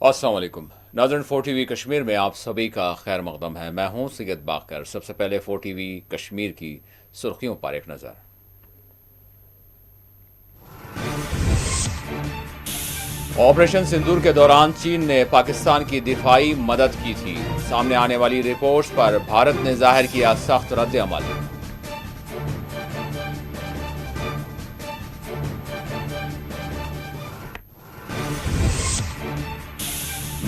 अस्सलाम वालेकुम नाज़रीन, 4 TV कश्मीर में आप सभी का खैर मकदम है। मैं हूं सैयद बाकर। सबसे पहले 4 TV कश्मीर की सुर्खियों पर एक नज़र। ऑपरेशन सिंदूर के दौरान चीन ने पाकिस्तान की दिफाई मदद की थी। सामने आने वाली रिपोर्ट्स पर भारत ने जाहिर किया सख्त रद्द अमल।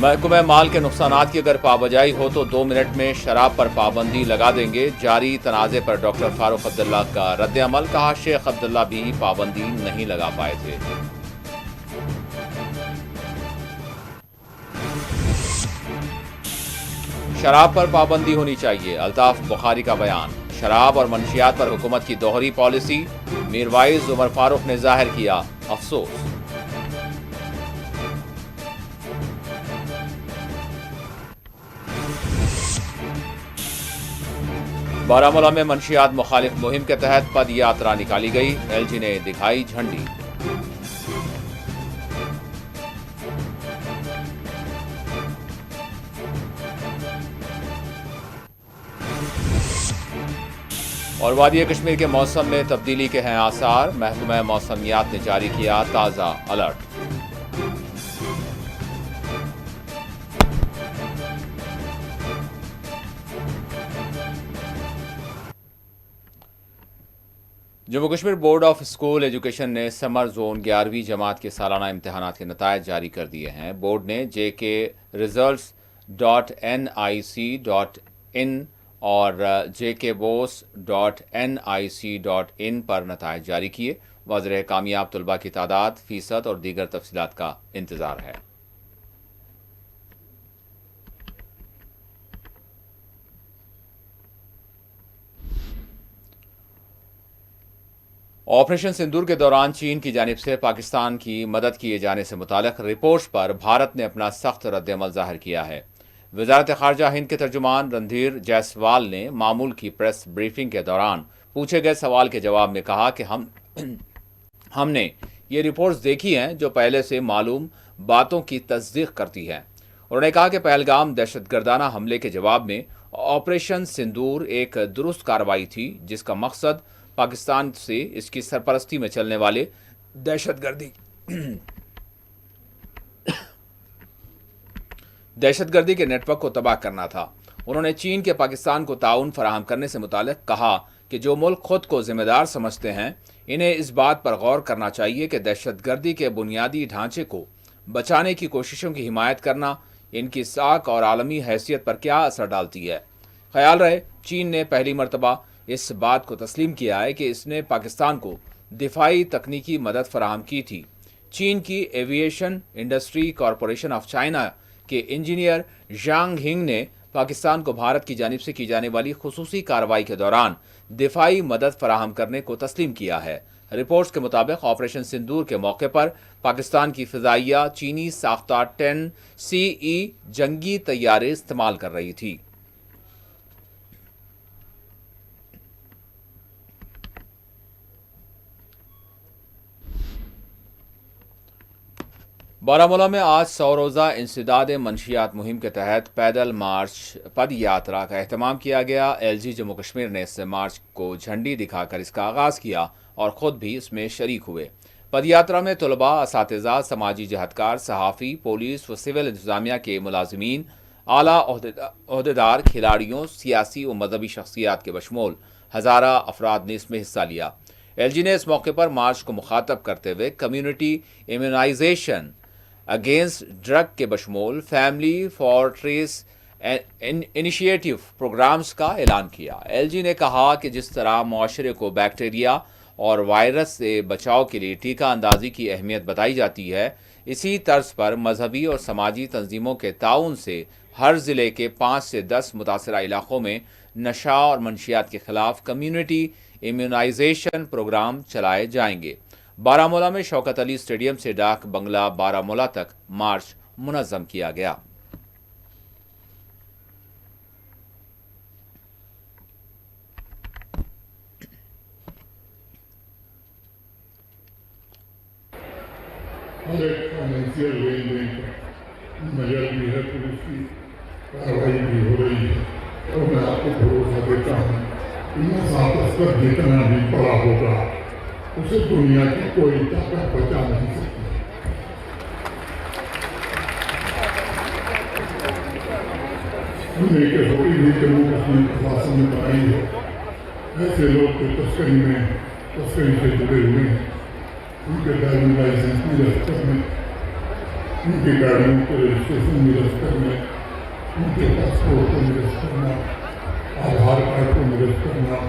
महकमे माल के नुकसानात की अगर पाबजाई हो तो 2 मिनट में शराब पर पाबंदी लगा देंगे। जारी तनाज़े पर डॉक्टर फारूक अब्दुल्ला का रद्द अमल। कहा, शेख अब्दुल्ला भी पाबंदी नहीं लगा पाए थे। शराब पर पाबंदी होनी चाहिए, अल्ताफ बुखारी का बयान। शराब और मंशियात पर हुकूमत की दोहरी पॉलिसी। मीरवाइज उमर फारूक ने जाहिर किया अफसोस। बारामूला में मंशियात मुखालिफ मुहिम के तहत पद यात्रा निकाली गई। एलजी ने दिखाई झंडी। और वादी कश्मीर के मौसम में तब्दीली के हैं आसार। महकमा मौसमियात ने जारी किया ताज़ा alert. Jammu Kashmir board of school education ने समर जोन 11वीं जमात के सालाना इम्तहानात के नतायज जारी कर दिए हैं। बोर्ड ने jkresults.nic.in और jkbos.nic.in पर नतायज जारी किए। वाज़ेह कामयाब तलबा की तादाद, फीसद और दीगर तफसीलात का इंतज़ार है। ऑपरेशन सिंदूर के दौरान चीन की जानिब से पाकिस्तान की मदद किए जाने से मुतालिक रिपोर्ट्स पर भारत ने अपना सख्त रद्द-ए-अमल जाहिर किया है। वज़ारत ख़ारजा हिंद के तर्जुमान रणधीर जायसवाल ने मामूल की प्रेस ब्रीफिंग के दौरान पूछे गए सवाल के जवाब में कहा कि हमने ये रिपोर्ट्स देखी हैं जो पहले से मालूम बातों की तस्दीक करती हैं। उन्होंने कहा कि पहलगाम दहशतगर्दाना हमले के जवाब में ऑपरेशन सिंदूर एक दुरुस्त कार्रवाई थी, जिसका मकसद पाकिस्तान से इसकी सरपरस्ती में चलने वाले दहशतगर्दी के नेटवर्क को तबाह करना था। उन्होंने चीन के पाकिस्तान को ताउन फराहम करने से मुतालिक कहा कि जो मुल्क खुद को जिम्मेदार समझते हैं, इन्हें इस बात पर गौर करना चाहिए कि दहशतगर्दी के बुनियादी ढांचे को बचाने की कोशिशों की हिमायत करना इनकी साख और आलमी हैसियत पर क्या असर डालती है। ख्याल रहे, चीन ने पहली मरतबा इस बात को तस्लीम किया है कि इसने पाकिस्तान को दिफाई तकनीकी मदद फराहम की थी। चीन की aviation industry corporation of China के इंजीनियर जांग हिंग ने पाकिस्तान को भारत की जानिब से की जाने वाली खुसूसी कार्रवाई के दौरान दिफाई मदद फराहम करने को तस्लीम किया है। रिपोर्ट्स के मुताबिक ऑपरेशन सिंदूर के मौके पर पाकिस्तान की फिजाइया चीनी साख्ता 10CE जंगी तैयारे इस्तेमाल कर रही थी। बारामूला में आज 100 रोज़ा इंसदाद मंशियात मुहिम के तहत पैदल मार्च पद यात्रा का एहतमाम किया गया। LG जम्मू कश्मीर ने इस मार्च को झंडी दिखाकर इसका आगाज़ किया और ख़ुद भी इसमें शरीक हुए। पद यात्रा में तलबा, असातिज़ा, समाजी जहदकार, सहाफ़ी, पुलिस व सिविल इंतज़ामिया के मुलाजिमीन, आला ओहदेदार, खिलाड़ियों, सियासी व मजहबी शख्सियात के बशमूल हज़ारा अफराद ने इसमें हिस्सा लिया। LG ने इस मौके पर मार्च को मुखातब करते हुए कम्यूनिटी इम्यूनाइजेशन अगेंस्ट ड्रग के बशमूल फैमिली फॉर्ट्रेस इनिशिएटिव प्रोग्राम्स का ऐलान किया। LG ने कहा कि जिस तरह मुआशरे को बैक्टीरिया और वायरस से बचाव के लिए टीका अंदाजी की अहमियत बताई जाती है, इसी तर्ज पर मजहबी और समाजी तंजीमों के ताउन से हर ज़िले के 5 से 10 मुतासरा इलाकों में नशा और मंशियात के खिलाफ कम्यूनिटी इम्यूनाइजेशन प्रोग्राम चलाए जाएंगे। बारामूला में शौकत अली स्टेडियम से डाक बंगला बारामूला तक मार्च मुनज़्ज़म किया गया। हर एक फाइनेंशियल लेन देन पर नजर भी है, पुलिस की कार्रवाई भी हो रही है, और मैं आपको भरोसा देता हूँ कि नशा तस्कर जितना भी बड़ा होगा उसे दुनिया की कोई ताकत बचा नहीं सकती। हमने के होती भी जम्मू कश्मीर प्रशासन ने बनाई है, ऐसे लोग जो तस्करी से जुड़े हुए हैं उनके ड्राइविंग लाइसेंस निरस्त करने, उनकी गाड़ियों के रजिस्ट्रेशन निरस्त करने, उनके पासपोर्ट को निरस्त करना, आधार कार्ड को निरस्त करना,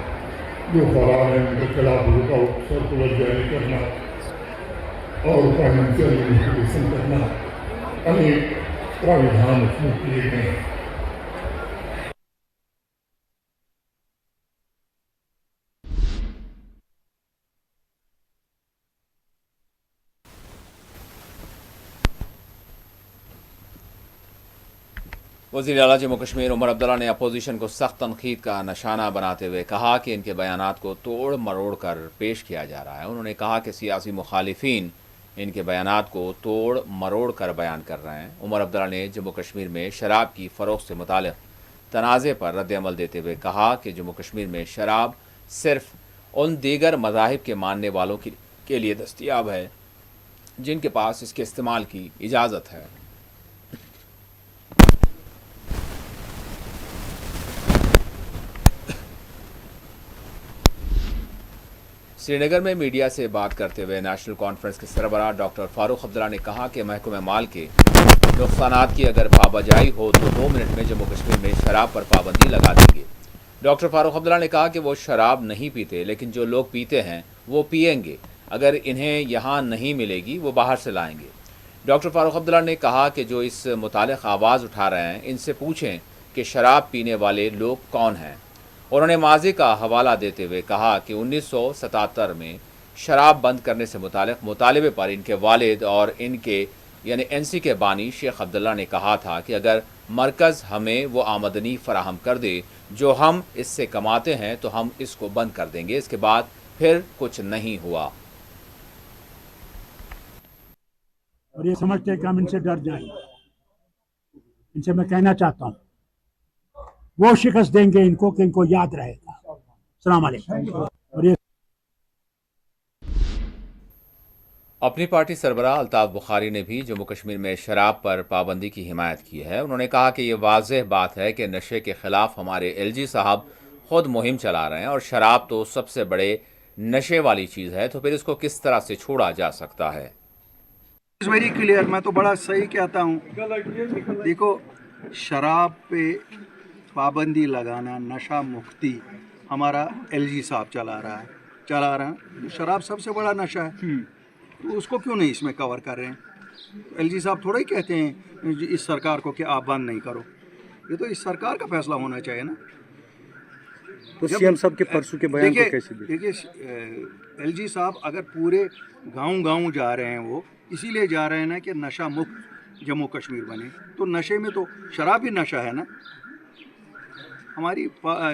जो फरार हैं उनके खिलाफ लुकआउट सर्कुलर जारी करना और फाइनेंशियल इन्वेस्टिगेशन करना, अनेक प्राविधान उसमें किए गए हैं। वज़ीर आला जम्मू कश्मीर उमर अब्दुल्ला ने अपोजिशन को सख्त तनकीद का निशाना बनाते हुए कहा कि इनके बयानात को तोड़ मरोड़ कर पेश किया जा रहा है। उन्होंने कहा कि सियासी मुखालिफिन इनके बयानात को तोड़ मरोड़ कर बयान कर रहे हैं। उमर अब्दुल्ला ने जम्मू कश्मीर में शराब की फ़रोख्त से मुताल्लिक़ तनाज़े पर रद्द-ए-अमल देते हुए कहा कि जम्मू कश्मीर में शराब सिर्फ उन दीगर मज़ाहिब के मानने वालों के लिए दस्तयाब है जिनके पास इसके इस्तेमाल की इजाज़त है। श्रीनगर में मीडिया से बात करते हुए नेशनल कॉन्फ्रेंस के सरबराह डॉक्टर फारूक अब्दुल्ला ने कहा कि महकमे माल के नुकसानात की अगर पाबजाई हो तो 2 मिनट में जम्मू कश्मीर में शराब पर पाबंदी लगा देंगे। डॉक्टर फारूक अब्दुल्ला ने कहा कि वो शराब नहीं पीते, लेकिन जो लोग पीते हैं वो पिएंगे। अगर इन्हें यहाँ नहीं मिलेगी वो बाहर से लाएंगे। डॉक्टर फारूक अब्दुल्ला ने कहा कि जो इस मुतालिक आवाज़ उठा रहे हैं इनसे पूछें कि शराब पीने वाले लोग कौन हैं। उन्होंने माजी का हवाला देते हुए कहा कि 1977 में शराब बंद करने से मुतालिक मुतालबे पर इनके वालिद और इनके यानी एनसी के बानी शेख अब्दुल्ला ने कहा था कि अगर मरकज़ हमें वो आमदनी फराहम कर दे जो हम इससे कमाते हैं तो हम इसको बंद कर देंगे। इसके बाद फिर कुछ नहीं हुआ। और ये समझते हैं कि हम इनसे डर जाएंगे। इनसे मैं कहना चाहता हूँ वो शिकस्त देंगे इनको कि इनको याद रहेगा। अस्सलाम वालेकुम। और ये अपनी पार्टी सरबराह अल्ताफ बुखारी ने भी जम्मू कश्मीर में शराब पर पाबंदी की हिमायत की है। उन्होंने कहा कि ये वाज़ेह बात है कि नशे के ख़िलाफ़ हमारे एलजी साहब खुद मुहिम चला रहे हैं और शराब तो सबसे बड़े नशे वाली चीज़ है, तो फिर इसको किस तरह से छोड़ा जा सकता है। वेरी क्लियर, मैं तो बड़ा सही कहता हूँ। देखो, शराब पे पाबंदी लगाना, नशा मुक्ति हमारा एलजी साहब चला रहा है। शराब सबसे बड़ा नशा है, तो उसको क्यों नहीं इसमें कवर कर रहे हैं? एलजी साहब थोड़ा ही कहते हैं इस सरकार को कि आप बंद नहीं करो। ये तो इस सरकार का फैसला होना चाहिए ना। तो सीएम साहब के परसों के बयान को कैसे देखिए, एलजी साहब अगर पूरे गांव जा रहे हैं, वो इसीलिए जा रहे हैं ना कि नशा मुक्त जम्मू कश्मीर बने। तो नशे में तो शराब भी नशा है ना। हमारी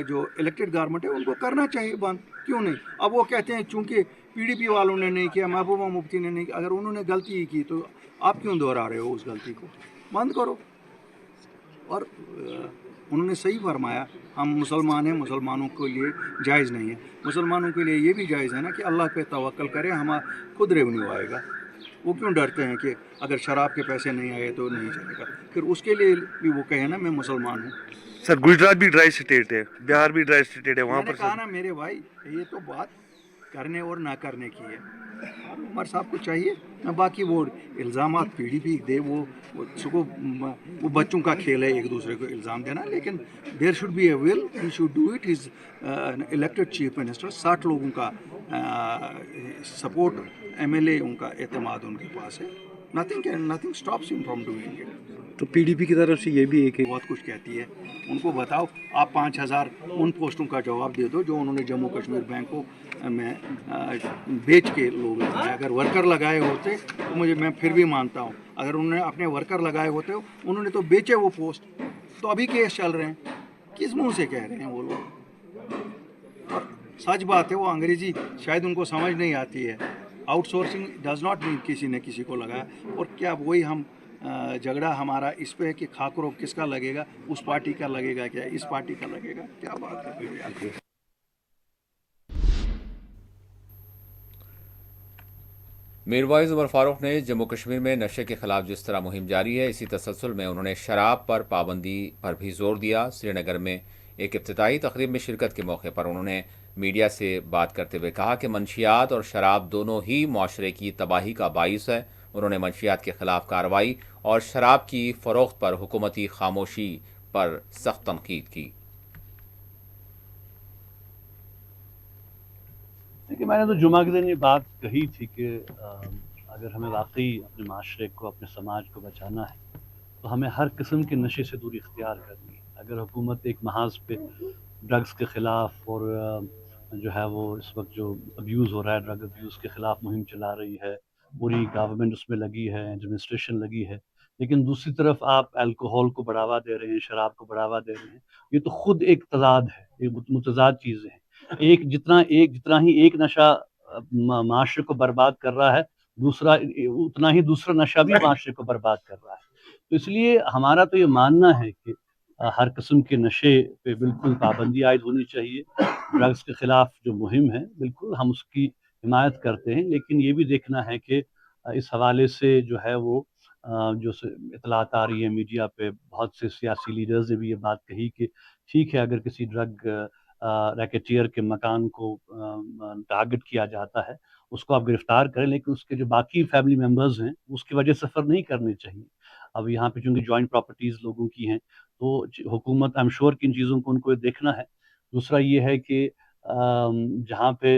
जो इलेक्टेड गवर्नमेंट है उनको करना चाहिए बंद, क्यों नहीं? अब वो कहते हैं चूंकि पीडीपी वालों ने नहीं किया, महबूबा मुफ्ती ने नहीं किया। अगर उन्होंने गलती की तो आप क्यों दोहरा रहे हो उस गलती को? बंद करो। और उन्होंने सही फरमाया, हम मुसलमान हैं, मुसलमानों के लिए जायज़ नहीं है। मुसलमानों के लिए ये भी जायज़ है ना कि अल्लाह पे तवक्कल करें, हमारा खुद रेवेन्यू आएगा। वो क्यों डरते हैं कि अगर शराब के पैसे नहीं आए तो नहीं चलेगा? फिर उसके लिए भी वो कहे ना मैं मुसलमान हूँ। सर, गुजरात भी ड्राई स्टेट है, बिहार भी ड्राई स्टेट है, वहाँ पर कहा ना मेरे भाई, ये तो बात करने और ना करने की है। उमर साहब को चाहिए ना, बाकी वो इल्ज़ामात पीडीपी दे, वो बच्चों का खेल है एक दूसरे को इल्ज़ाम देना। लेकिन there should be a will, he should do it. Is elected chief minister, 60 लोगों का सपोर्ट, एमएलए उनका एतमाद उनके पास है। Nothing stops him from doing it. तो पीडीपी की तरफ से ये भी एक बहुत कुछ कहती है। उनको बताओ, आप 5000 उन पोस्टों का जवाब दे दो जो उन्होंने जम्मू कश्मीर बैंक को में बेच के लोग लगाए। अगर वर्कर लगाए होते तो मैं फिर भी मानता हूँ। अगर उन्होंने अपने वर्कर लगाए होते, उन्होंने तो बेचे वो पोस्ट, तो अभी केस चल रहे हैं। किस मुंह से कह रहे हैं वो लोग? और सच बात है, वो अंग्रेजी शायद उनको समझ नहीं आती है। आउटसोर्सिंग डज नॉट मीन किसी ने किसी को लगाया। और क्या वही हम झगड़ा हमारा इस पे है कि खाक रोक किसका लगेगा, उस पार्टी का लगेगा क्या, इस पार्टी का लगेगा, क्या बात है। मीरवाइज उमर फारूक ने जम्मू कश्मीर में नशे के खिलाफ जिस तरह मुहिम जारी है, इसी तसलसल में उन्होंने शराब पर पाबंदी पर भी जोर दिया। श्रीनगर में एक इब्तिदाई तकरीब में शिरकत के मौके पर उन्होंने मीडिया से बात करते हुए कहा कि मंशियात और शराब दोनों ही माशरे की तबाही का बाइस है। उन्होंने मंशियात के खिलाफ कार्रवाई और शराब की फरोख्त पर हुकूमती खामोशी पर सख्त तनकीद की। देखिए, मैंने तो जुमा के दिन ये बात कही थी कि अगर हमें वाकई अपने माशरे को, अपने समाज को बचाना है तो हमें हर किस्म के नशे से दूरी इख्तियार करनी है। अगर हुकूमत एक महाज पे ड्रग्स के ख़िलाफ़ और जो है वो इस वक्त जो अब्यूज़ हो रहा है, ड्रग अब्यूज़ के ख़िलाफ़ मुहिम चला रही है, पूरी गवर्नमेंट उसमें लगी है, एडमिनिस्ट्रेशन लगी है, लेकिन दूसरी तरफ आप अल्कोहल को बढ़ावा दे रहे हैं, शराब को बढ़ावा दे रहे हैं, ये तो ख़ुद एक तज़ाद है, ये मुतज़ाद चीज़ें हैं। जितना ही एक नशा माशरे को बर्बाद कर रहा है, उतना ही दूसरा नशा भी माशरे को बर्बाद कर रहा है। तो इसलिए हमारा तो ये मानना है कि हर किस्म के नशे पे बिल्कुल पाबंदी आयद होनी चाहिए। ड्रग्स के ख़िलाफ़ जो मुहिम है, बिल्कुल हम उसकी हिमायत करते हैं, लेकिन ये भी देखना है कि इस हवाले से जो है वो जो इतलात आ रही है मीडिया पे, बहुत से सियासी लीडर्स ने भी ये बात कही कि ठीक है, अगर किसी ड्रग रैकेटियर के मकान को टारगेट किया जाता है, उसको आप गिरफ्तार करें, लेकिन उसके जो बाकी फैमिली मेम्बर्स हैं उसकी वजह सफ़र नहीं करने चाहिए। अब यहाँ पे चूँकि जॉइंट प्रॉपर्टीज़ लोगों की हैं, तो हुकूमत आई एम श्योर कि इन चीज़ों को उनको देखना है। दूसरा ये है कि जहाँ पे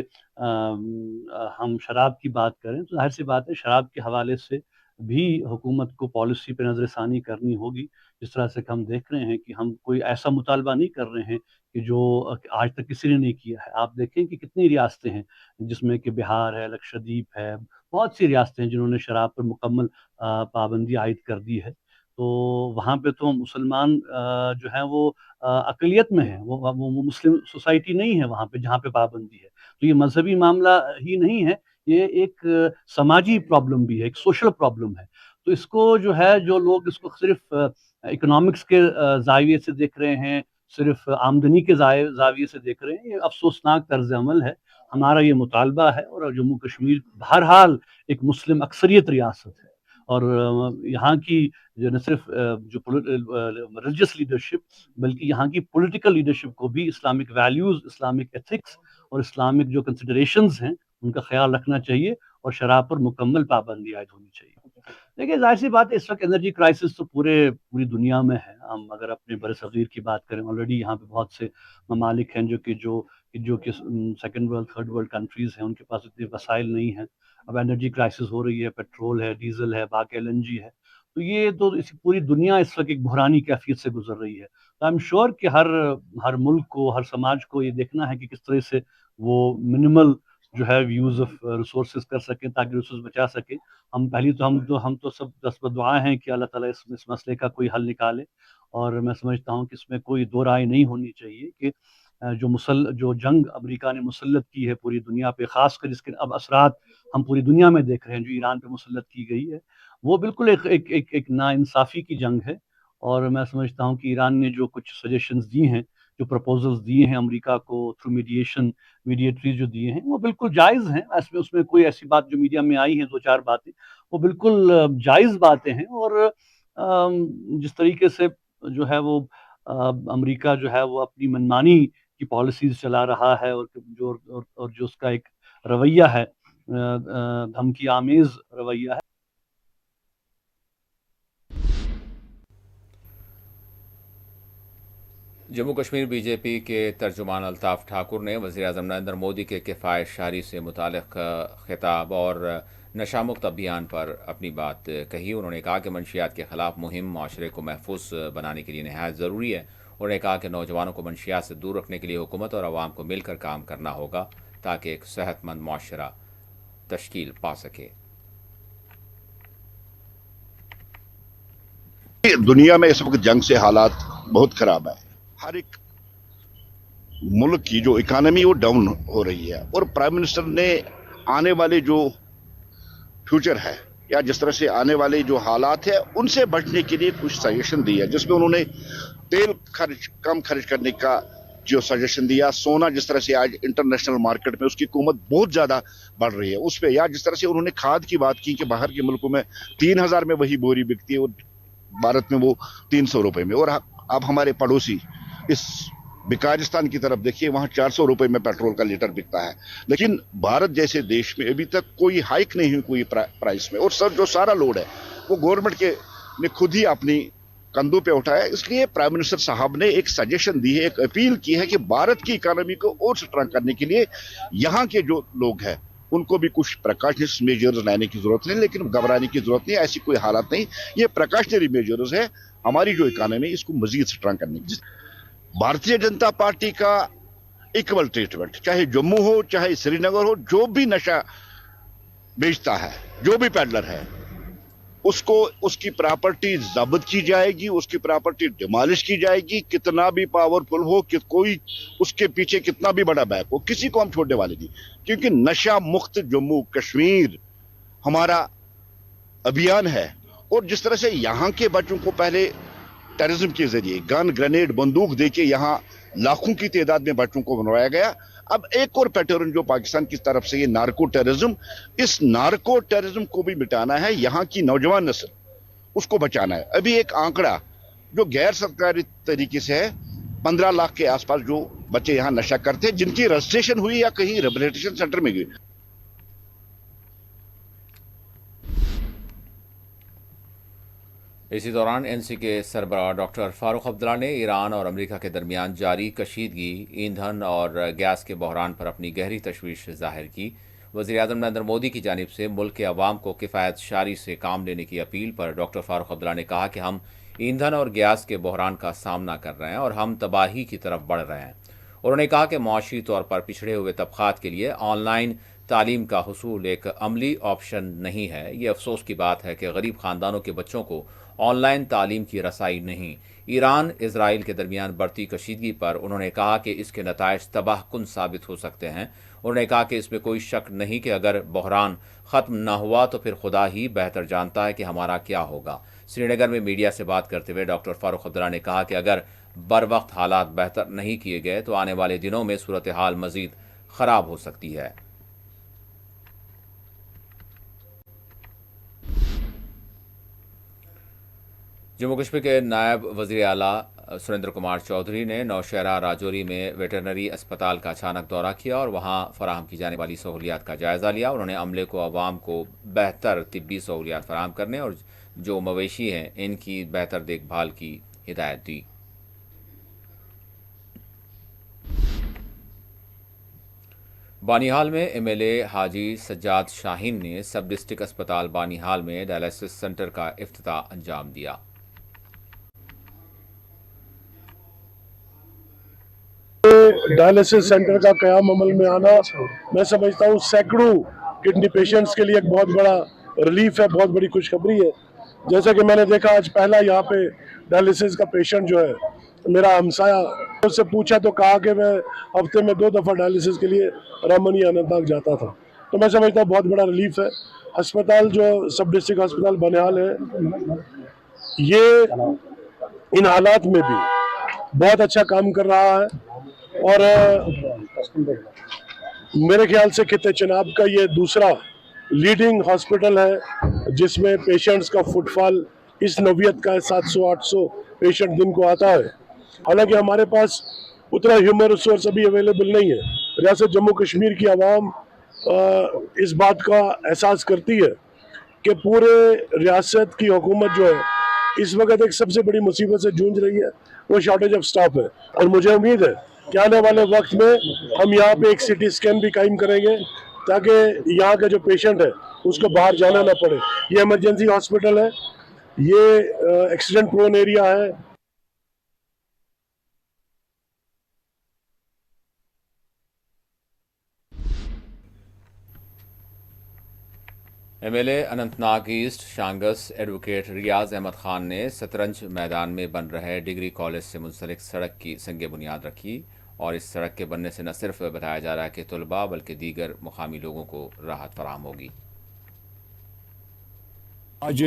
हम शराब की बात करें तो ज़ाहिर सी बात है, शराब के हवाले से भी हुकूमत को पॉलिसी पे नज़रसानी करनी होगी। जिस तरह से हम देख रहे हैं कि हम कोई ऐसा मुतालबा नहीं कर रहे हैं कि जो आज तक किसी ने नहीं किया है। आप देखें कि कितनी रियासतें हैं जिसमें कि बिहार है, लक्षद्वीप है, बहुत सी रियासतें हैं जिन्होंने शराब पर मुकम्मल पाबंदी आयद कर दी है। तो वहाँ पे तो मुसलमान जो हैं वो अक़लियत में हैं, वो मुस्लिम सोसाइटी नहीं है वहाँ पे जहाँ पे पाबंदी है। तो ये मज़हबी मामला ही नहीं है, ये एक समाजी प्रॉब्लम भी है, एक सोशल प्रॉब्लम है। तो इसको जो है, जो लोग इसको सिर्फ़ इकोनॉमिक्स के ज़ाविये से देख रहे हैं, सिर्फ़ आमदनी के ज़ाविये से देख रहे हैं, ये अफ़सोसनाक तर्ज़ अमल है। हमारा ये मुतालबा है, और जम्मू कश्मीर बहरहाल एक मुस्लिम अक्सरियत रियासत है, और यहाँ की जो न सिर्फ जो रिलीजियस लीडरशिप, बल्कि यहाँ की पॉलिटिकल लीडरशिप को भी इस्लामिक वैल्यूज़, इस्लामिक एथिक्स और इस्लामिक जो कंसिडरेशंस हैं उनका ख्याल रखना चाहिए, और शराब पर मुकम्मल पाबंदी आयद होनी चाहिए। देखिए, ज़ाहिर सी बात है, इस वक्त एनर्जी क्राइसिस तो पूरी दुनिया में है। हम अगर अपने बरसग़ीर की बात करें, ऑलरेडी यहाँ पे बहुत से ममालिक हैं जो कि second world, third world countries हैं, उनके पास इतने वसाइल नहीं हैं। अब एनर्जी क्राइसिस हो रही है, पेट्रोल है, डीज़ल है, बाकी एलएनजी है। तो ये तो इस पूरी दुनिया इस वक्त एक बहरानी कैफियत से गुजर रही है। तो आई एम श्योर कि हर मुल्क को, हर समाज को ये देखना है कि किस तरह से वो मिनिमल जो है यूज़ ऑफ रिसोर्सेज कर सकें, ताकि रिसोर्स बचा सकें। हम तो सब दस्तबदुआएँ हैं कि अल्लाह ताला इस मसले का कोई हल निकाले, और मैं समझता हूँ कि इसमें कोई दो राय नहीं होनी चाहिए कि जो जंग अमेरिका ने मुसल्लत की है पूरी दुनिया पे, ख़ासकर जिसके अब असरात हम पूरी दुनिया में देख रहे हैं, जो ईरान पे मुसल्लत की गई है, वो बिल्कुल एक नाइंसाफ़ी की जंग है। और मैं समझता हूँ कि ईरान ने जो कुछ सजेशंस दिए हैं, जो प्रपोजल्स दिए हैं अमेरिका को थ्रू मीडिएटरी जो दिए हैं, वो बिल्कुल जायज़ हैं। उसमें कोई ऐसी बात जो मीडिया में आई है, 2-4 बातें, वो बिल्कुल जायज़ बातें हैं। और जिस तरीके से जो है वो अमेरिका जो है वो अपनी मनमानी की पॉलिसीज़ चला रहा है, और जो उसका एक रवैया है, धमकी आमेज़ रवैया है। जम्मू कश्मीर बीजेपी के तर्जुमान अल्ताफ़ ठाकुर ने वज़ीर-ए-आज़म नरेंद्र मोदी के किफ़ायत शारी से मुताल्लिक़ खिताब और नशामुक्त अभियान पर अपनी बात कही। उन्होंने कहा कि मंशियात के ख़िलाफ़ मुहिम माशरे को महफूज बनाने के लिए नहायत ज़रूरी है। उन्होंने कहा कि नौजवानों को मंशियात से दूर रखने के लिए हुकूमत और आवाम को मिलकर काम करना होगा, ताकि एक सेहतमंद माशरा तश्कील पा सके। दुनिया में इस वक्त जंग से हालात बहुत ख़राब है। हर एक मुल्क की जो इकानमी वो डाउन हो रही है, और प्राइम मिनिस्टर ने आने वाले जो फ्यूचर है या जिस तरह से आने वाले जो हालात है उनसे बचने के लिए कुछ सजेशन दिया, जिसमें उन्होंने तेल कम खर्च करने का जो सजेशन दिया, सोना जिस तरह से आज इंटरनेशनल मार्केट में उसकी कीमत बहुत ज्यादा बढ़ रही है उस पे, या जिस तरह से उन्होंने खाद की बात की कि बाहर के मुल्कों में 3000 में वही बोरी बिकती है और भारत में वो 300 रुपए में, और अब हमारे पड़ोसी इस बिकारिस्तान की तरफ देखिए, वहां 400 रुपए में पेट्रोल का लीटर बिकता है। लेकिन भारत जैसे देश में अभी तक कोई हाइक नहीं हुई कोई प्राइस में, और सर जो सारा लोड है वो गवर्नमेंट के ने खुद ही अपनी कंधों पे उठाया। इसलिए प्राइम मिनिस्टर साहब ने एक सजेशन दी है, एक अपील की है कि भारत की इकोनॉमी को और स्ट्रांग करने के लिए यहाँ के जो लोग हैं उनको भी कुछ प्रिकॉशनरी मेजर्स लेने की जरूरत है, लेकिन घबराने की जरूरत नहीं, ऐसी कोई हालत नहीं। ये प्रिकॉशनरी मेजर्स है हमारी जो इकोनॉमी इसको मजीद स्ट्रांग करने की। भारतीय जनता पार्टी का इक्वल ट्रीटमेंट, चाहे जम्मू हो चाहे श्रीनगर हो, जो भी नशा बेचता है, जो भी पेडलर है, उसको उसकी प्रॉपर्टी जब्त की जाएगी, उसकी प्रॉपर्टी डिमोलिश की जाएगी, कितना भी पावरफुल हो, कि कोई उसके पीछे कितना भी बड़ा बैक हो, किसी को हम छोड़ने वाले नहीं, क्योंकि नशा मुक्त जम्मू कश्मीर हमारा अभियान है। और जिस तरह से यहाँ के बच्चों को पहले टेररिज्म के जरिए गन ग्रेनेड बंदूक देके यहाँ लाखों की तादाद में बच्चों को बनवाया गया, अब एक और पैटर्न जो पाकिस्तान की तरफ से ये नार्को टेररिज्म, इस नार्को टेररिज्म को भी मिटाना है, यहाँ की नौजवान नस्ल उसको बचाना है। अभी एक आंकड़ा जो गैर सरकारी तरीके से है, 15 लाख के आसपास जो बच्चे यहाँ नशा करते हैं, जिनकी रजिस्ट्रेशन हुई या कहीं रिहेबिलिटेशन सेंटर में गई। इसी दौरान एनसी के सरबराह डॉक्टर फारूक अब्दुल्ला ने ईरान और अमेरिका के दरमियान जारी कशीदगी, ईंधन और गैस के बहरान पर अपनी गहरी तशवीश जाहिर की। वज़ीर-ए-आज़म नरेंद्र मोदी की जानिब से मुल्क के अवाम को किफ़ायत शारी से काम लेने की अपील पर डॉक्टर फारूक अब्दुल्ला ने कहा कि हम ईंधन और गैस के बहरान का सामना कर रहे हैं और हम तबाही की तरफ बढ़ रहे हैं। उन्होंने कहा कि मुआशी तौर पर पिछड़े हुए तबक़ात के लिए ऑनलाइन तालीम का हुसूल एक अमली ऑप्शन नहीं है। ये अफसोस की बात है कि गरीब ख़ानदानों के बच्चों को ऑनलाइन तालीम की रसाई नहीं। ईरान इजराइल के दरमियान बढ़ती कशीदगी पर उन्होंने कहा कि इसके नताइज तबाहकुन साबित हो सकते हैं। उन्होंने कहा कि इसमें कोई शक नहीं कि अगर बहरान ख़त्म न हुआ तो फिर खुदा ही बेहतर जानता है कि हमारा क्या होगा। श्रीनगर में मीडिया से बात करते हुए डॉक्टर फारूक अब्दुल्ला ने कहा कि अगर बर वक्त हालात बेहतर नहीं किए गए तो आने वाले दिनों में सूरत हाल मज़ीद ख़राब हो सकती है। जम्मू कश्मीर के नायब वज़ीर आला सुरेंद्र कुमार चौधरी ने नौशहरा राजौरी में वेटरनरी अस्पताल का अचानक दौरा किया और वहां फराहम की जाने वाली सहूलियात का जायज़ा लिया। उन्होंने अमले को आवाम को बेहतर तिब्बी सहूलियात फराहम करने और जो मवेशी हैं इनकी बेहतर देखभाल की हिदायत दी। बानीहाल में एमएलए हाजी सज्जाद शाहीन ने सब डिस्ट्रिक्ट अस्पताल बानीहाल में डायलिसिस सेंटर का इफ्तिताह अंजाम दिया। डायलिसिस सेंटर का क़याम अमल में आना मैं समझता हूँ सैकड़ों किडनी पेशेंट्स के लिए एक बहुत बड़ा रिलीफ है, बहुत बड़ी खुशखबरी है। जैसा कि मैंने देखा आज पहला यहाँ पे डायलिसिस का पेशेंट जो है मेरा हमसाया, उससे पूछा तो कहा कि मैं हफ्ते में 2 दफ़ा डायलिसिस के लिए रामनी अनंतनाग जाता था। तो मैं समझता हूँ बहुत बड़ा रिलीफ है। अस्पताल जो सब डिस्ट्रिक्ट अस्पताल बनिहाल है, ये इन हालात में भी बहुत अच्छा काम कर रहा है और मेरे ख्याल से खित्ते चनाब का ये दूसरा लीडिंग हॉस्पिटल है जिसमें पेशेंट्स का फुटफॉल इस नौवियत का 700-800 पेशेंट दिन को आता है। हालांकि हमारे पास उतना ह्यूमन रिसोर्स अभी अवेलेबल नहीं है। रियासत जम्मू कश्मीर की आवाम इस बात का एहसास करती है कि पूरे रियासत की हुकूमत जो है इस वक्त एक सबसे बड़ी मुसीबत से जूझ रही है, वो शॉर्टेज ऑफ स्टाफ है। और मुझे उम्मीद है कि आने वाले वक्त में हम यहाँ पे एक सिटी स्कैन भी कायम करेंगे ताकि यहाँ का जो पेशेंट है उसको बाहर जाना ना पड़े। ये इमरजेंसी हॉस्पिटल है, ये एक्सीडेंट प्रोन एरिया है। एमएलए अनंतनाग ईस्ट शांगस एडवोकेट रियाज अहमद खान ने शतरंज मैदान में बन रहे डिग्री कॉलेज से मुंसलिक सड़क की संग बुनियाद रखी और इस सड़क के बनने से न सिर्फ बताया जा रहा है कि तलबा बल्कि दीगर मुकामी लोगों को राहत फराहम होगी। आज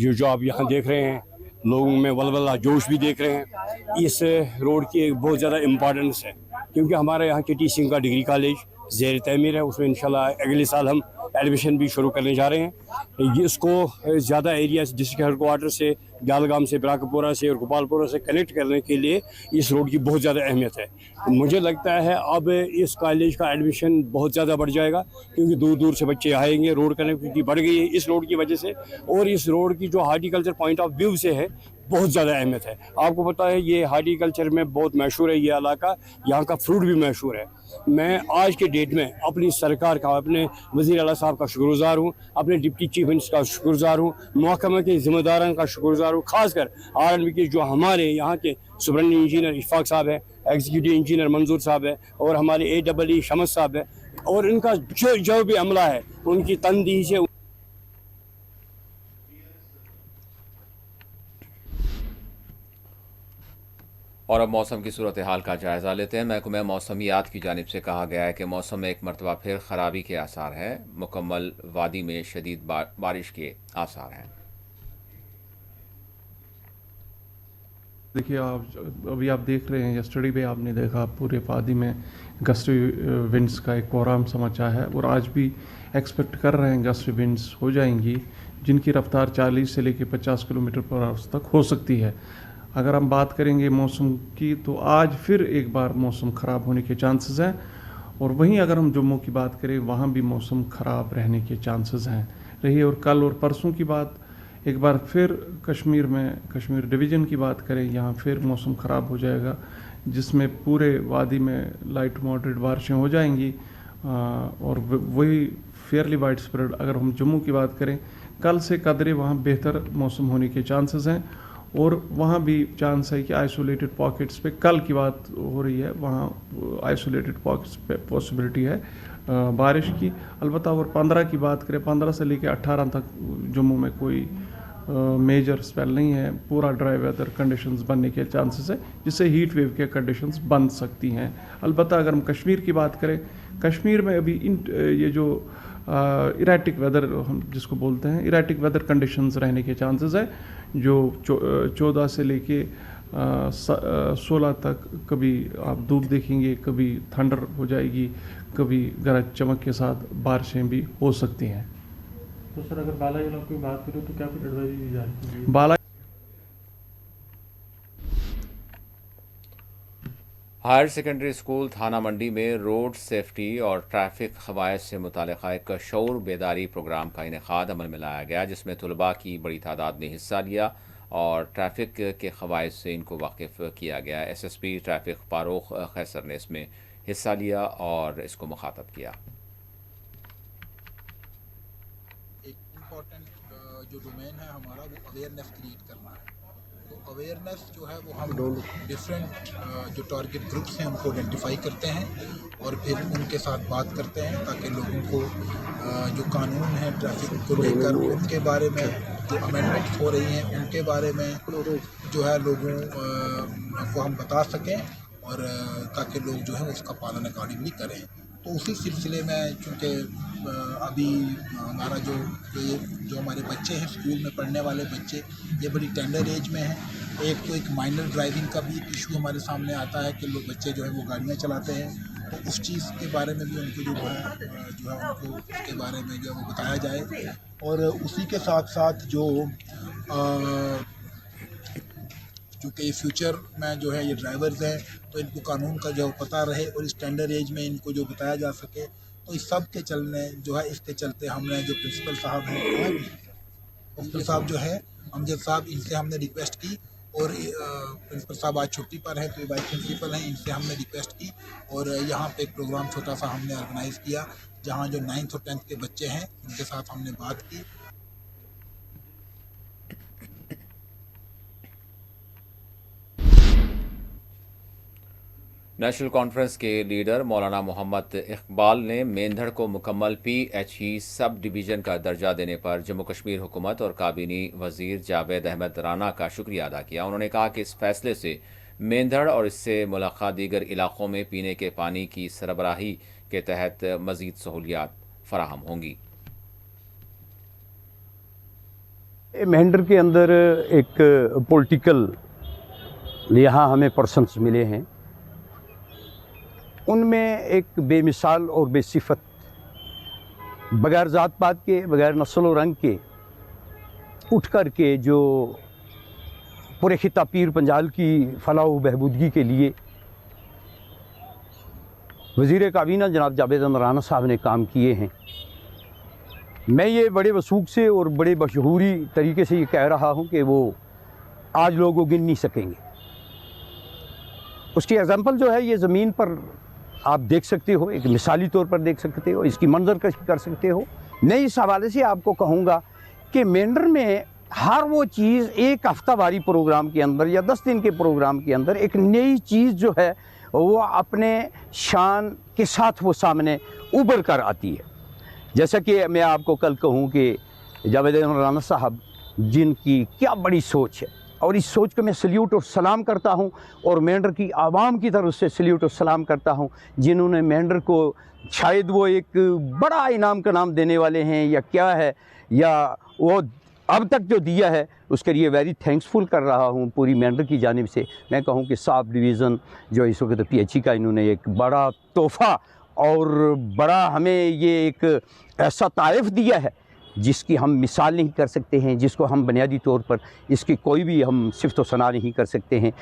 जो आप यहाँ देख रहे हैं, लोगों में वलवला जोश भी देख रहे हैं। इस रोड की एक बहुत ज़्यादा इम्पॉर्टेंस है, क्योंकि हमारे यहाँ के टीचिंग का डिग्री कॉलेज ज़ेर तमीर है। उसमें इंशाल्लाह अगले साल हम एडमिशन भी शुरू करने जा रहे हैं। इसको ज़्यादा एरिया डिस्ट्रिक्ट हेड क्वार्टर से, गालगाम से, बराकपुरा से और गोपालपुरा से कनेक्ट करने के लिए इस रोड की बहुत ज़्यादा अहमियत है। मुझे लगता है अब इस कॉलेज का एडमिशन बहुत ज़्यादा बढ़ जाएगा, क्योंकि दूर दूर से बच्चे आएंगे। रोड कनेक्टिविटी बढ़ गई है इस रोड की वजह से, और इस रोड की जो हार्टिकल्चर पॉइंट ऑफ व्यू से है बहुत ज़्यादा अहमियत है। आपको पता है ये हार्टिकल्चर में बहुत मशहूर है ये इलाका, यहाँ का फ्रूट भी मशहूर है। मैं आज के डेट में अपनी सरकार का, अपने वज़ीर आला साहब का शुक्रगुज़ार हूँ, अपने डिप्टी चीफ मिनिस्टर का शुक्रगुज़ार हूँ, महकमे के ज़िम्मेदारान का शुक्रगुज़ार हूँ, ख़ासकर RNB के जो हमारे यहाँ के सुब्रनी इंजीनियर इशफाक साहब है, एग्जीक्यूटिव इंजीनियर मंजूर साहब है, और हमारे AEE शमस साहब है, और इनका जो भी अमला है उनकी तनदीही से। और अब मौसम की सूरत हाल का जायज़ा लेते हैं। महकमा मौसमियात की जानिब से कहा गया है कि मौसम में एक मरतबा फिर ख़राबी के आसार हैं। मुकम्मल वादी में शदीद बारिश के आसार हैं। देखिए, अभी आप देख रहे हैं, यस्टरडे पे आपने देखा पूरे वादी में गस्टी विंड्स का एक प्रोग्राम समाचा है, और आज भी एक्सपेक्ट कर रहे हैं गस्टी विंड्स हो जाएंगी, जिनकी रफ्तार 40 से लेकर 50 किलोमीटर पर आवर तक हो सकती है। अगर हम बात करेंगे मौसम की, तो आज फिर एक बार मौसम ख़राब होने के चांसेस हैं, और वहीं अगर हम जम्मू की बात करें, वहाँ भी मौसम ख़राब रहने के चांसेस हैं रही। और कल और परसों की बात एक बार फिर कश्मीर में, कश्मीर डिवीज़न की बात करें, यहाँ फिर मौसम ख़राब हो जाएगा, जिसमें पूरे वादी में लाइट मॉडरेट बारिशें हो जाएंगी। और वही फेयरली वाइड स्प्रेड अगर हम जम्मू की बात करें, कल से कदरे वहाँ बेहतर मौसम होने के चांसेस हैं, और वहाँ भी चांस है कि आइसोलेटेड पॉकेट्स पे, कल की बात हो रही है, वहाँ आइसोलेटेड पॉकेट्स पे पॉसिबिलिटी है बारिश की। अलबत्ता और 15 की बात करें, 15 से लेकर 18 तक जम्मू में कोई मेजर स्पेल नहीं है। पूरा ड्राई वेदर कंडीशंस बनने के चांसेस है, जिससे हीट वेव के कंडीशंस बन सकती हैं। अलबत्ता अगर हम कश्मीर की बात करें, कश्मीर में अभी ये जो इरेटिक वेदर हम जिसको बोलते हैं, इरेटिक वेदर कंडीशंस रहने के चांसेस है, जो 14 से लेके 16 तक कभी आप धूप देखेंगे, कभी थंडर हो जाएगी, कभी गरज चमक के साथ बारिशें भी हो सकती हैं। तो सर, अगर बाला इलाकों की बात करें तो क्या कुछ एडवाइस दी जा रही है? बाला हायर सेकेंडरी स्कूल थाना मंडी में रोड सेफ्टी और ट्रैफिक क़वायद से मुतालिका एक शऊर बेदारी प्रोग्राम का इनेकाद अमल में लाया गया, जिसमें तलबा की बड़ी तादाद ने हिस्सा लिया और ट्रैफिक के क़वायद से इनको वाकिफ़ किया गया। SSP ट्रैफिक फारूक खैसर ने इसमें हिस्सा लिया और इसको मुखातब किया। एक इम्पॉर्टेंट जो डोमेन है हमारा, वो अवेयरनेस क्रिएट करना है। तो अवेयरनेस जो है वो हम डिफरेंट जो टारगेट ग्रुप्स हैं उनको आइडेंटिफाई करते हैं, और फिर उनके साथ बात करते हैं, ताकि लोगों को जो कानून है ट्रैफिक को लेकर, उनके बारे में जो अमेंडमेंट्स हो रही हैं उनके बारे में जो है लोगों को हम बता सकें, और ताकि लोग जो है उसका पालन अकॉर्डिंगली करें। तो उसी सिलसिले में, चूँकि अभी हमारा जो हमारे बच्चे हैं, स्कूल में पढ़ने वाले बच्चे, ये बड़ी टेंडर एज में हैं। एक तो एक माइनर ड्राइविंग का भी एक इशू हमारे सामने आता है कि लोग बच्चे जो है वो गाड़ियाँ चलाते हैं, तो उस चीज़ के बारे में भी उनको जो है उनको उसके बारे में जो है वो बताया जाए। और उसी के साथ साथ जो चूँकि ये फ्यूचर में जो है ये ड्राइवर्स हैं, तो इनको कानून का जो पता रहे, और इस टेंडर एज में इनको जो बताया जा सके, तो इस सब के चलने जो है इसके चलते हमने जो प्रिंसिपल साहब हैं, प्रिंसिपल साहब जो है अमजद साहब, इनसे हमने रिक्वेस्ट की, और प्रिंसिपल साहब आज छुट्टी पर हैं, तो वाइस प्रिंसिपल हैं, इनसे हमने रिक्वेस्ट की, और यहाँ पे एक प्रोग्राम छोटा सा हमने ऑर्गेनाइज़ किया, जहाँ जो 9th और 10th के बच्चे हैं उनके साथ हमने बात की। नेशनल कॉन्फ्रेंस के लीडर मौलाना मोहम्मद इकबाल ने मेंधड़ को मुकम्मल PHE सब डिवीज़न का दर्जा देने पर जम्मू कश्मीर हुकूमत और काबीनी वज़ीर जावेद अहमद राना का शुक्रिया अदा किया। उन्होंने कहा कि इस फैसले से मेंधड़ और इससे मुलाक़ा दीगर इलाक़ों में पीने के पानी की सरबराही के तहत मज़ीद सहूलियात फराहम होंगी। मेंढर के अंदर एक पॉलिटिकल यहाँ हमें पर्सन्स मिले हैं, उनमें एक बेमिसाल और बेसिफत, बगैर ज़ात पात के, बगैर नस्ल और रंग के उठ कर के जो पूरे खिता पीर पंजाल की फलाह व बहबूदगी के लिए वज़ीर काबीना जनाब जावेद अहमद राना साहब ने काम किए हैं। मैं ये बड़े वसूख से और बड़े मशहूरी तरीके से ये कह रहा हूँ कि वो आज लोगों गिन नहीं सकेंगे। उसकी एग्जाम्पल जो है ये ज़मीन पर आप देख सकते हो, एक मिसाली तौर पर देख सकते हो, इसकी मंजर कशी कर सकते हो। मैं इस हवाले से आपको कहूँगा कि मेंढर में हर वो चीज़ एक हफ्तावारी प्रोग्राम के अंदर या 10 दिन के प्रोग्राम के अंदर एक नई चीज़ जो है वो अपने शान के साथ वो सामने उभर कर आती है। जैसा कि मैं आपको कल कहूँ कि जावेद अहमद राना साहब जिनकी क्या बड़ी सोच है, और इस सोच को मैं सल्यूट और सलाम करता हूँ, और मेंढर की आवाम की तरफ से सल्यूट और सलाम करता हूँ, जिन्होंने मेंढर को शायद वो एक बड़ा इनाम का नाम देने वाले हैं या क्या है, या वो अब तक जो दिया है उसके लिए वेरी थैंक्सफुल कर रहा हूँ पूरी मेंढर की जानिब से। मैं कहूँ कि साब डिवीज़न जो इस वक्त PHE का इन्होंने एक बड़ा तोहफ़ा और बड़ा हमें ये एक ऐसा तारीफ़ दिया है जिसकी हम मिसाल नहीं कर सकते हैं, जिसको हम बुनियादी तौर पर इसकी कोई भी हम सिफ़त व सना नहीं कर सकते हैं।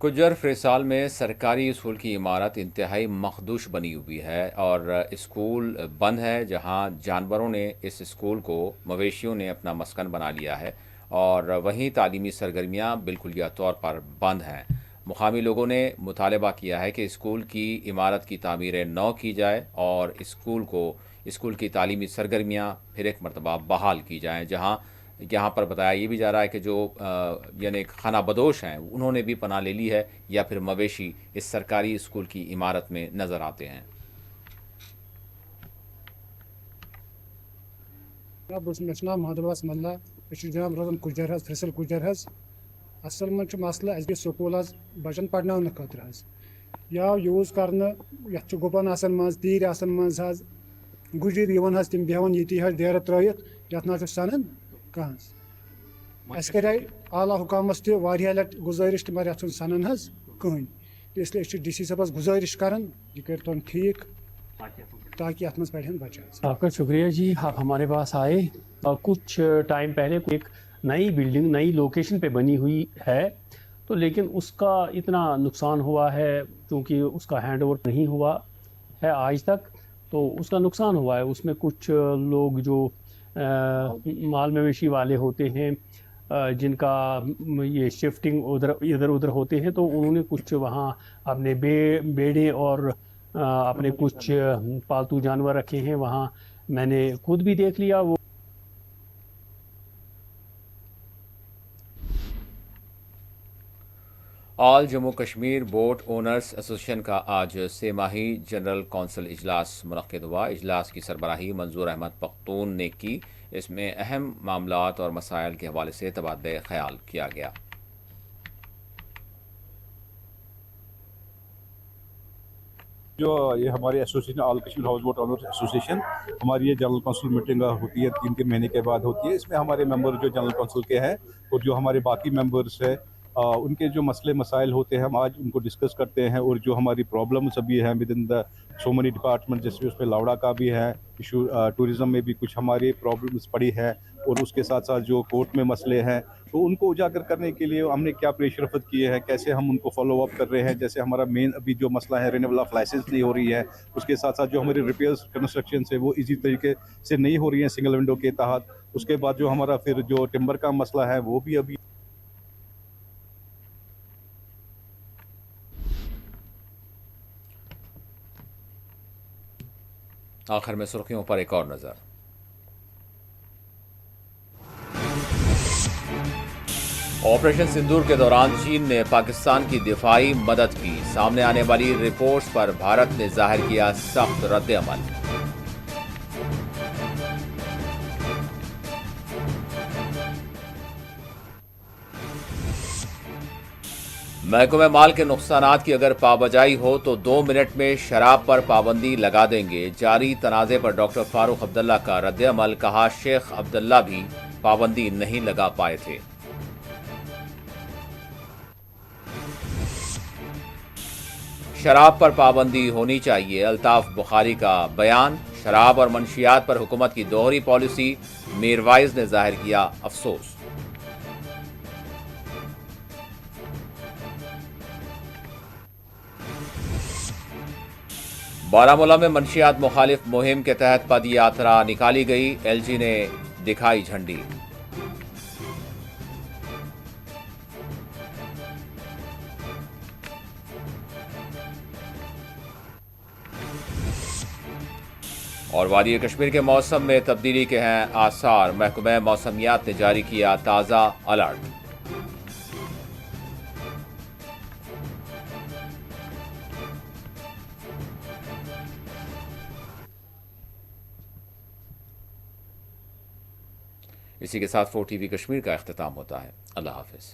कुजर फ्रेसाल में सरकारी स्कूल की इमारत इंतहाई मखदूश बनी हुई है और स्कूल बंद है, जहां जानवरों ने इस स्कूल को, मवेशियों ने अपना मस्कन बना लिया है, और वहीं तालीमी सरगर्मियां बिल्कुलिया तौर पर बंद हैं। मुकामी लोगों ने मुतालबा किया है कि स्कूल की इमारत की तामीर नौ की जाए और स्कूल की तालीमी सरगर्मियां फिर एक मरतबा बहाल की जाएँ। यहाँ पर बताया ये भी जा रहा है कि जो यानी खाना बदोश हैं उन्होंने भी पनाह ले ली है या फिर मवेशी इस सरकारी स्कूल की इमारत में नज़र आते हैं। नाम महदबास मल्ला जनाब रोजन कुजर फैसल कुजर असल में मसला अस स्कूल बचन पढ़न खतर या यूज कर ये गुपन मज तीर मज गुजर तम बेहान ये डेर त्रित ये सनन कह आला हुकामस लट गुजारिश मगर ये सनन कहीं, इसलिए DC साहबस गुजारिश कर यह कर ठीक ताकि अत पढ़न बच्चे। आपका शुक्रिया जी, आप हमारे पास आए। कुछ टाइम पहले एक नई बिल्डिंग नई लोकेशन पे बनी हुई है, तो लेकिन उसका इतना नुकसान हुआ है क्योंकि उसका हैंड ओवर नहीं हुआ है आज तक, तो उसका नुकसान हुआ है। उसमें कुछ लोग जो माल मवेशी वाले होते हैं जिनका ये शिफ्टिंग इधर उधर होते हैं, तो उन्होंने कुछ वहाँ अपने बेड़े और अपने कुछ पालतू जानवर रखे हैं। वहाँ मैंने खुद भी देख लिया। वो all Jammu Kashmir boat owners association का आज सेमाही जनरल कौंसिल इजलास मुनक्किद हुआ। इजलास की सरबराही मंजूर अहमद पख्तून ने की। इसमें अहम मामलात और मसाइल के हवाले से तबादले ख्याल किया गया। जो ये हमारी association all Kashmir house boat owners association, हमारी ये जनरल काउंसिल मीटिंग होती है 3 महीने के बाद होती है। इसमें हमारे मेंबर जो जनरल काउंसिल के हैं और जो हमारे बाकी मेंबर्स हैं उनके जो मसले मसाइल होते हैं हम आज उनको डिस्कस करते हैं, और जो हमारी प्रॉब्लम्स अभी हैं with in the so money department, जैसे उसमें लावड़ा का भी है इशू, टूरिज़म में भी कुछ हमारी प्रॉब्लम्स पड़ी है, और उसके साथ साथ जो कोर्ट में मसले हैं तो उनको उजागर करने के लिए हमने क्या पेशरफ्त किए हैं, कैसे हम उनको फॉलो अप कर रहे हैं। जैसे हमारा मेन अभी जो मसला है रिन्यूअल ऑफ लाइसेंस नहीं हो रही है, उसके साथ साथ जो हमारी रिपेयर्स कंस्ट्रक्शन है वो इजी तरीके से नहीं हो रही है सिंगल विंडो के तहत। उसके बाद जो हमारा फिर जो टिम्बर का मसला है वो भी अभी। आखिर में सुर्खियों पर एक और नजर। ऑपरेशन सिंदूर के दौरान चीन ने पाकिस्तान की दिफाई मदद की। सामने आने वाली रिपोर्ट्स पर भारत ने जाहिर किया सख्त रद्द-ए-अमल। محکمہ مال کے نقصانات کی اگر پابجائی ہو تو 2 منٹ میں شراب پر پابندی لگا دیں گے. جاری تنازع پر ڈاکٹر فاروق عبداللہ کا رد عمل. کہا شیخ عبداللہ بھی پابندی نہیں لگا پائے تھے. شراب پر پابندی ہونی چاہیے. الطاف بخاری کا بیان. شراب اور منشیات پر حکومت کی دوہری پالیسی. میر وائز نے ظاہر کیا افسوس. بارہمولہ میں منشیات مخالف مہم کے تحت پد یاترا نکالی گئی. ایل جی نے دکھائی جھنڈی. اور وادی کشمیر کے موسم میں تبدیلی کے ہیں آثار. محکمہ موسمیات نے جاری کیا تازہ الرٹ. اسی کے ساتھ 4 ٹی وی کشمیر کا اختتام ہوتا ہے. اللہ حافظ.